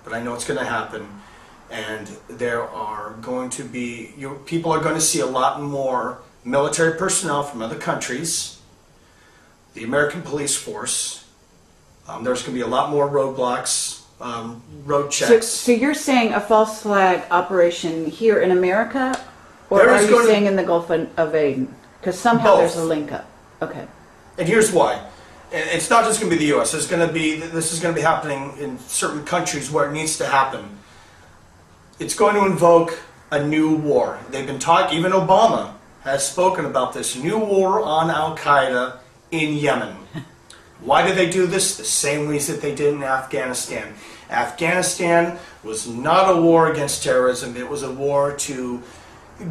but I know it's going to happen. And there are going to be, people are going to see a lot more military personnel from other countries, the American police force. There's going to be a lot more roadblocks, road checks. So you're saying a false flag operation here in America, or are you saying in the Gulf of Aden? Because somehow there's a link up. Okay. And here's why. It's not just going to be the U.S. This is going to be happening in certain countries where it needs to happen. It's going to invoke a new war. They've been talking, even Obama has spoken about this new war on Al-Qaeda in Yemen. Why did they do this? The same reason that they did in Afghanistan. Afghanistan was not a war against terrorism. It was a war to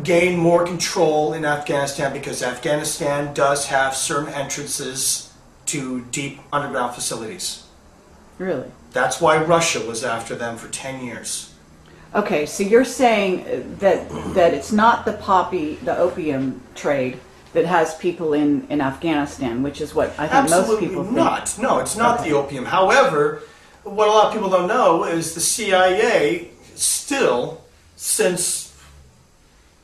gain more control in Afghanistan, because Afghanistan does have certain entrances to deep underground facilities. Really? That's why Russia was after them for 10 years. Okay, so you're saying that it's not the opium trade that has people in Afghanistan, which is what I think most people think. Not. No, it's not the opium. However, what a lot of people don't know is the CIA still, since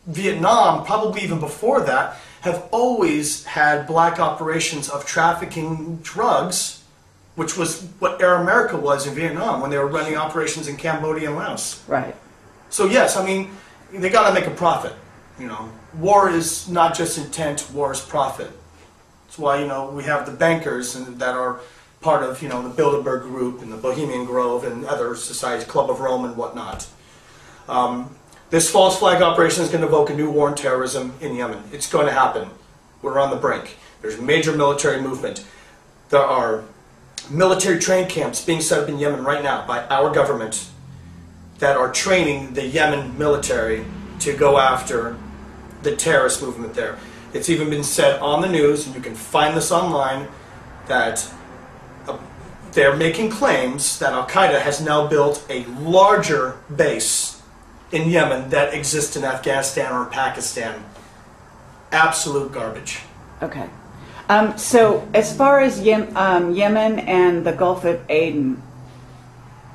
Vietnam, probably even before that, have always had black operations of trafficking drugs, which was what Aarom America was in Vietnam when they were running operations in Cambodia and Laos. Right. So yes, I mean, they got to make a profit. You know, war is not just intent; war is profit. That's why, you know, we have the bankers that are part of, you know, the Bilderberg Group and the Bohemian Grove and other societies, Club of Rome and whatnot. This false flag operation is going to evoke a new war on terrorism in Yemen. It's going to happen. We're on the brink. There's major military movement. There are military training camps being set up in Yemen right now by our government that are training the Yemen military to go after the terrorist movement there. It's even been said on the news, and you can find this online, that they're making claims that Al-Qaeda has now built a larger base in Yemen that exists in Afghanistan or Pakistan. Absolute garbage. Okay. So as far as Yemen and the Gulf of Aden,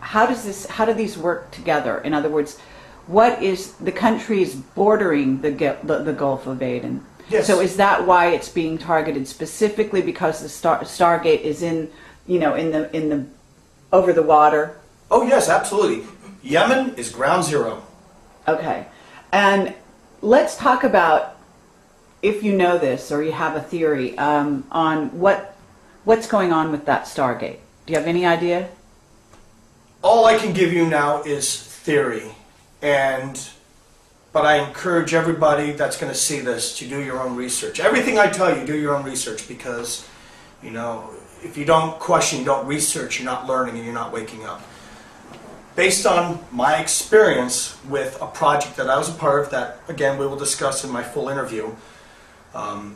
how do these work together? In other words, what is the countries bordering the Gulf of Aden? Yes. So is that why it's being targeted specifically because the StarGate is in the over the water? Oh yes, absolutely. Yemen is ground zero. Okay. And let's talk about, if you know this or you have a theory on what's going on with that StarGate. Do you have any idea? All I can give you now is theory, but I encourage everybody that's going to see this to do your own research. Everything I tell you, do your own research, because, you know, if you don't question, you don't research, you're not learning and you're not waking up. Based on my experience with a project that I was a part of, that again we will discuss in my full interview, I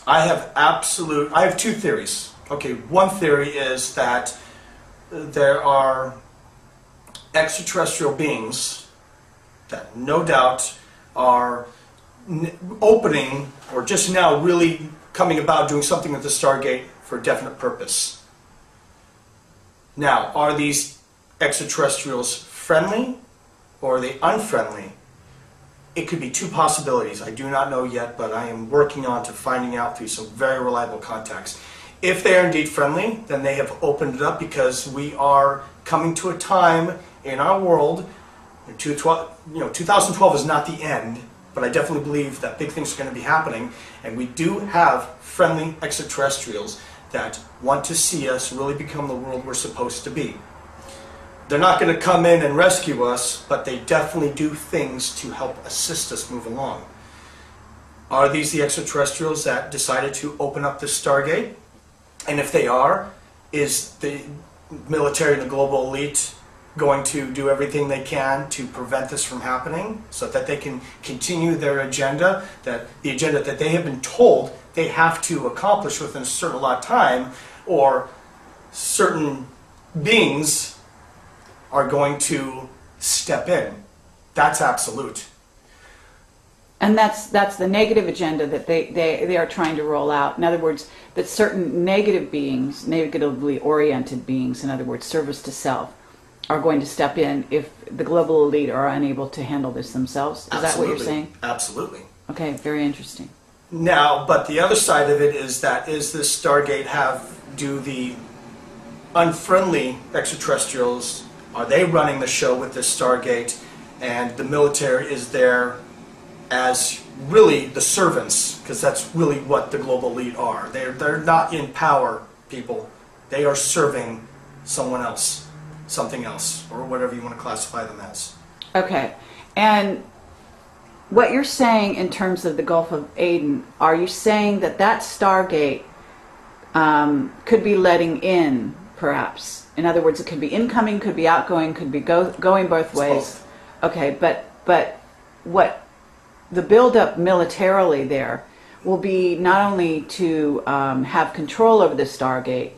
have two theories. Okay, one theory is that there are extraterrestrial beings that no doubt are opening, or just now really coming about doing something with the StarGate for a definite purpose. Now, are these extraterrestrials friendly or are they unfriendly? It could be two possibilities. I do not know yet, but I am working on to finding out through some very reliable contacts. If they are indeed friendly, then they have opened it up, because we are coming to a time in our world. 2012 is not the end, but I definitely believe that big things are going to be happening, and we do have friendly extraterrestrials that want to see us really become the world we're supposed to be. They're not going to come in and rescue us, but they definitely do things to help assist us move along. Are these the extraterrestrials that decided to open up the StarGate? And if they are, is the military and the global elite going to do everything they can to prevent this from happening, so that they can continue their agenda, the agenda that they have been told they have to accomplish within a certain amount of time, or certain beings are going to step in? That's absolute. And that's the negative agenda that they are trying to roll out. In other words, that certain negative beings, negatively oriented beings, in other words, service to self, are going to step in if the global elite are unable to handle this themselves. Is that what you're saying? Absolutely. Okay, very interesting. Now, but the other side of it is that is this StarGate do the unfriendly extraterrestrials, are they running the show with this StarGate, and the military is there as really the servants, because that's really what the global elite are. They're not in power, people. They are serving someone else, something else, or whatever you want to classify them as. Okay, and what you're saying in terms of the Gulf of Aden, are you saying that that StarGate could be letting in, perhaps? In other words, it could be incoming, could be outgoing, could be going both ways. Both. Okay, but what the buildup militarily there will be not only to have control over the StarGate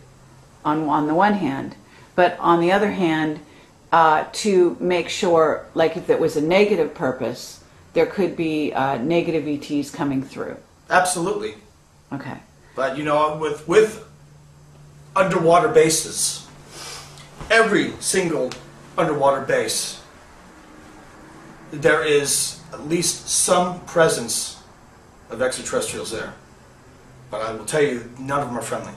on the one hand, but on the other hand, to make sure, like if it was a negative purpose, there could be negative ETs coming through. Absolutely. Okay. But you know, with underwater bases, every single underwater base, there is at least some presence of extraterrestrials there. But I will tell you, none of them are friendly.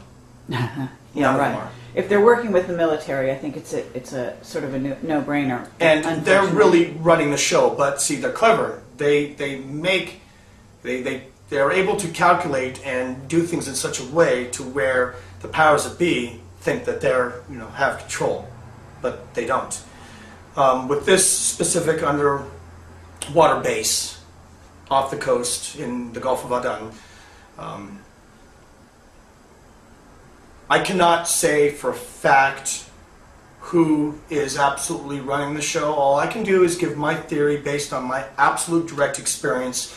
Yeah, None of right. them are. If they're working with the military, I think it's a sort of a no-brainer. And they're really running the show. But see, they're clever. They're able to calculate and do things in such a way to where the powers that be think that have control, but they don't. With this specific underwater base off the coast in the Gulf of Aden, I cannot say for a fact who is absolutely running the show. All I can do is give my theory based on my absolute direct experience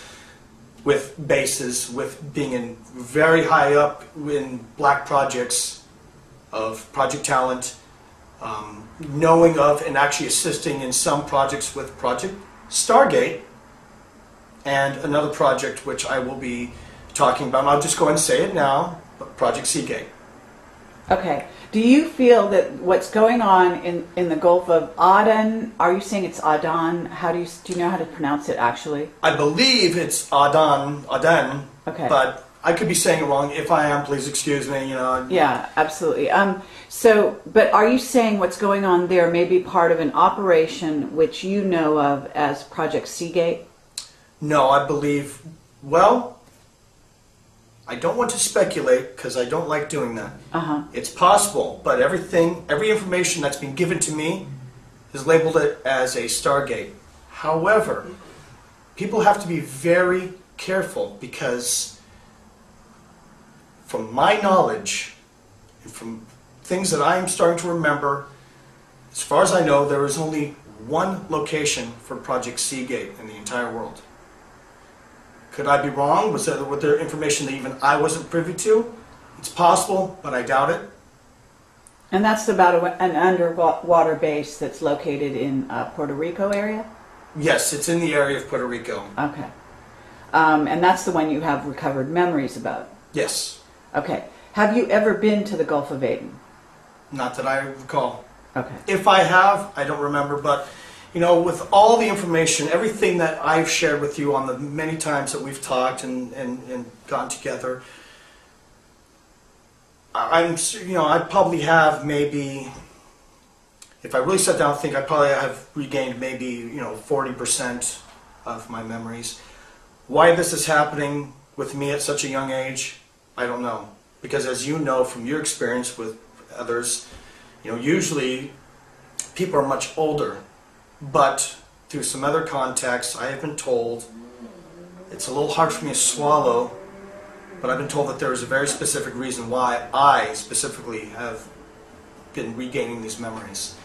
with bases, with being in very high up in black projects of Project Talent, knowing of and actually assisting in some projects with Project StarGate, and another project which I will be talking about, and I'll just go and say it now, Project Seagate. Okay. Do you feel that what's going on in the Gulf of Aden, are you saying it's Aden? Do you know how to pronounce it actually? I believe it's Aden, okay. But I could be saying it wrong. If I am, please excuse me. Yeah, absolutely. But are you saying what's going on there may be part of an operation which you know of as Project Seagate? No, I believe, well, I don't want to speculate because I don't like doing that. It's possible, but every information that's been given to me is labeled it as a StarGate. However, people have to be very careful because from my knowledge and from things that I'm starting to remember, as far as I know, there is only one location for Project Seagate in the entire world. Could I be wrong? Was there information that even I wasn't privy to? It's possible, but I doubt it. And that's about an underwater base that's located in Puerto Rico area? Yes, it's in the area of Puerto Rico. Okay. And that's the one you have recovered memories about? Yes. Okay. Have you ever been to the Gulf of Aden? Not that I recall. Okay. If I have, I don't remember, but with all the information, everything that I've shared with you on the many times that we've talked and gotten together, I probably have maybe, if I really sat down and think, I probably have regained maybe 40% of my memories. Why this is happening with me at such a young age, I don't know. Because as you know from your experience with others, usually people are much older. But through some other contexts, I have been told, it's a little hard for me to swallow, but I've been told that there is a very specific reason why I specifically have been regaining these memories.